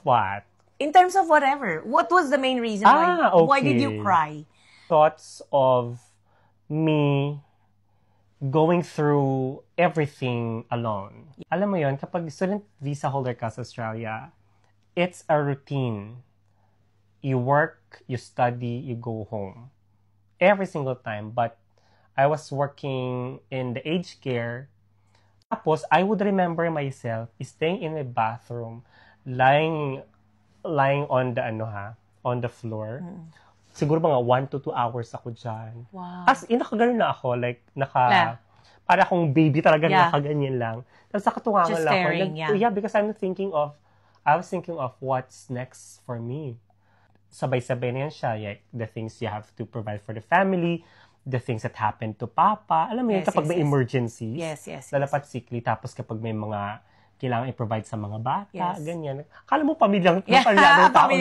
What? In terms of whatever. What was the main reason why did you cry? Thoughts of me going through everything alone. Alam mo yon, kapag student visa holder ka sa Australia, it's a routine. You work, you study, you go home. Every single time. But I was working in the aged care. Tapos, I would remember myself staying in my bathroom, lying on the on the floor. Siguro mga 1 to 2 hours ako dyan. Wow. As in, nakagano'n na ako. Like, para akong baby talaga, nakaganyan lang. Tapos nakatungangan lang ako. Staring, because I was thinking of what's next for me. Sabay-sabay na yan siya. Like, the things you have to provide for the family, the things that happen to Papa. Alam mo yun, kapag may emergencies, lalapat sick leave. Tapos kapag may mga kailangan i-provide sa mga bata, ganyan. Akala mo pamilyadong tao.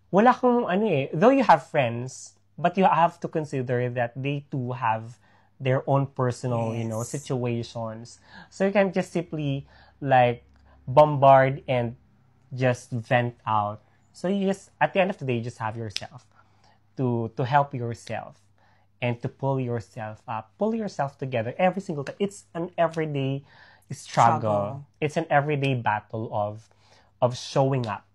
Wala kang though you have friends, but you have to consider that they too have their own personal, situations. So you can just simply like bombard and just vent out. So you just, at the end of the day, you just have yourself to help yourself and to pull yourself up, pull yourself together every single time. It's an everyday struggle. It's an everyday battle of showing up.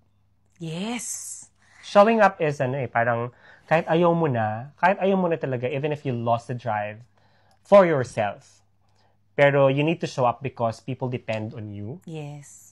Yes. Showing up is parang kahit ayaw mo na talaga, even if you lost the drive for yourself. Pero you need to show up because people depend on you. Yes.